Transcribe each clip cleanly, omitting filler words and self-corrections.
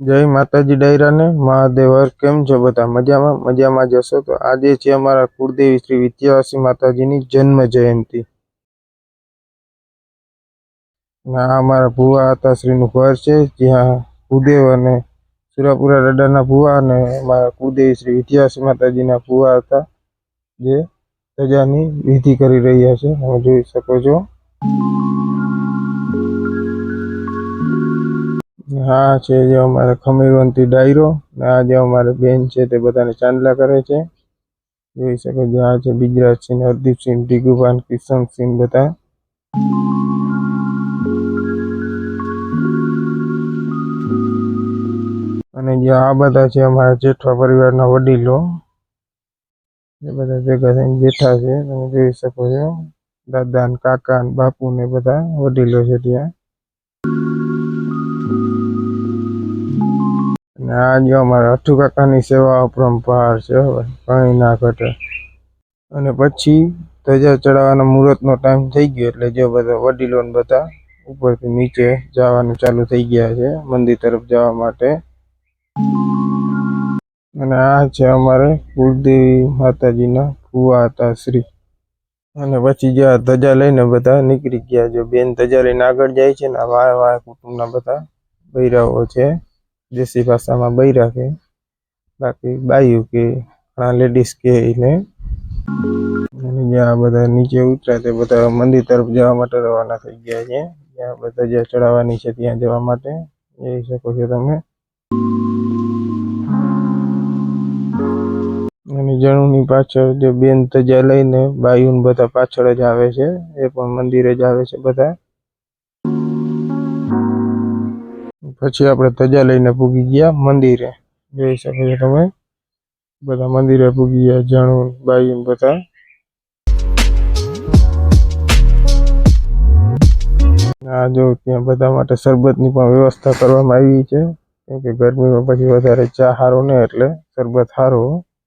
જય માતાજી ડાયરાને મહાદેવ હર કેમ છો બધા મજામાં જશો તો આજે છે અમારા કુળદેવી શ્રી વિદ્યાવાસી માતાજીની જન્મ જયંતિ આ અમારા ભુવા આતાશ્રીનું ઘર છે જ્યાં કુળદેવ અને સુરાપુરા દાદાના ભુવા અને અમારા કુળદેવી શ્રી વિદ્યાવાસી માતાજીના ભુવા હતા જે ધજાની વિધિ કરી રહ્યા છે તમે જોઈ શકો છો। हाँ છે જે અમારે ખમીરવંતી ડાયરો ને આ જે અમારે બેન છે તે બધાને ચાંદલા કરે છે જોઈ શકો છો। આ છે બિજરાજસિંહ, હરદીપસિંહ, ડીગુભાન, કિશનસિંહ બધા અને જે આ બધા છે અમારા જેઠવા પરિવારના વડીલો એ બધા ભેગા થઈને બેઠા છે તમે જોઈ શકો છો। દાદા ને કાકા ને બાપુ ને બધા વડીલો છે ત્યાં અને આ જો અમારા અઠુ કાકાની સેવા અપરંપાર છે કઈ ના ઘટે। અને પછી ધજા ચડાવવાનો મુહૂર્તનો ટાઈમ થઈ ગયો એટલે જો બધા વડીલો ને બધા ઉપરથી નીચે જવાનું ચાલુ થઈ ગયા છે મંદિર તરફ જવા માટે। અને આ છે અમારે કુળદેવી માતાજીના ભુવા હતા શ્રી અને પછી જે ધજા લઈને બધા નીકળી ગયા। જો બેન ધજા લઈને આગળ જાય છે ને વાય કુટુંબના બધા બૈરાઓ છે દેશી ભાષામાં બૈરા કે બાકી બાયું કે ઘણા લેડીઝ કે એને અને જ્યાં બધા નીચે ઉતર્યા તે બધા મંદિર તરફ જવા માટે રવાના થઈ ગયા છે જ્યાં બધા જ્યાં ચડાવવાની છે ત્યાં જવા માટે જોઈ શકો છો તમે। અને જણુની પાછળ જે બેન ધજા લઈને બાયુન બધા પાછળ જ આવે છે એ પણ મંદિરે જ આવે છે બધા। પછી આપણે ધજા લઈને પૂગી ગયા મંદિરે જોઈ શકો છો તમે બધા મંદિરે પૂગી ગયા જણુન બાયુન બધા। આ જો ત્યાં બધા માટે શરબતની પણ વ્યવસ્થા કરવામાં આવી છે કેમ કે ગરમીમાં પછી વધારે ચા હારો ને એટલે શરબત હારો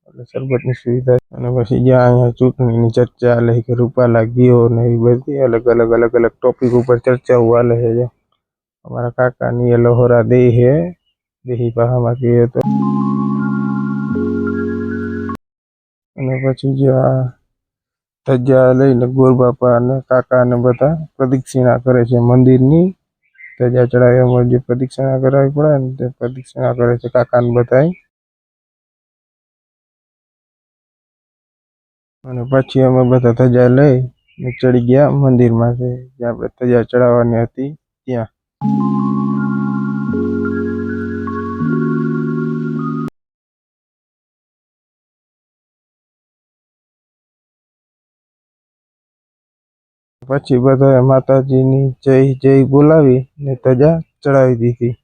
એટલે શરબતની સુવિધા। અને પછી જ્યાં અહીંયા ચૂંટણીની ચર્ચા હાલે કે રૂપાલા ગયો ને એ બધી અલગ અલગ ટોપિક ઉપર ચર્ચાઓ હાલે છે। અમારા કાકાની એ લોહરા દે હે દેહી ભાષામાં કહીએ તો। અને પછી જે આ ધજા લઈને ગોરબાપા અને કાકા ને બધા પ્રદક્ષિણા કરે છે મંદિરની ધજા ચડાવ્યા જે પ્રદક્ષિણા કરાવવી પડે ને તે પ્રદક્ષિણા કરે છે કાકા ને બધા। અને પછી અમે બધા ધજા લઈ ચડી ગયા મંદિરમાંથી જ્યાં આપણે ધજા ચડાવવાની હતી ત્યાં। પછી બધાએ માતાજીની જય જય બોલાવી ને ધજા ચડાવી દીધી।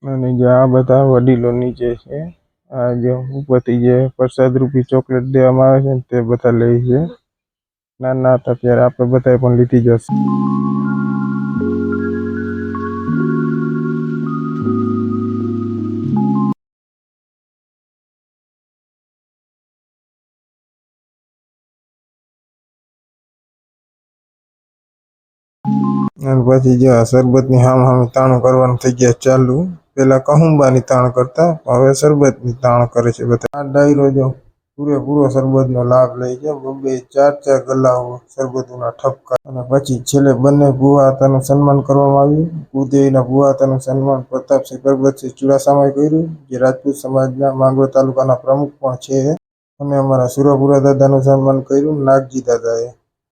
અને જે આ બધા વડીલો નીચે છે આ જે ઉપરથી જે પ્રસાદ રૂપી ચોકલેટ દેવામાં આવે છે ને તે બધા લે છે। નાના હતા ત્યારે આપણે બધાએ પણ લીધી જશે। અને પછી જે આ શરબતની હામે તાણું કરવાનું થઈ ગયા ચાલુ। પેલા કહુંબાની તાણ કરતા હવે શરબતની તાણ કરે છે બધા। આ ડાયરો જો પૂરેપૂરો શરબતનો લાભ લે છે બે ચાર ગલાઓ શરબતના ઠપકા। અને પછી છેલ્લે બંને ભુવા હતાનું સન્માન કરવામાં આવ્યું। કુળદેવીના ભુવા હતાનું સન્માન પ્રતાપસિંહ પરબતસિંહ ચુડાસમાએ કર્યું જે રાજપૂત સમાજના માંગરોળ તાલુકાના પ્રમુખ પણ છે। અને અમારા સુરાપુરા દાદાનું સન્માન કર્યું નાગજી દાદાએ।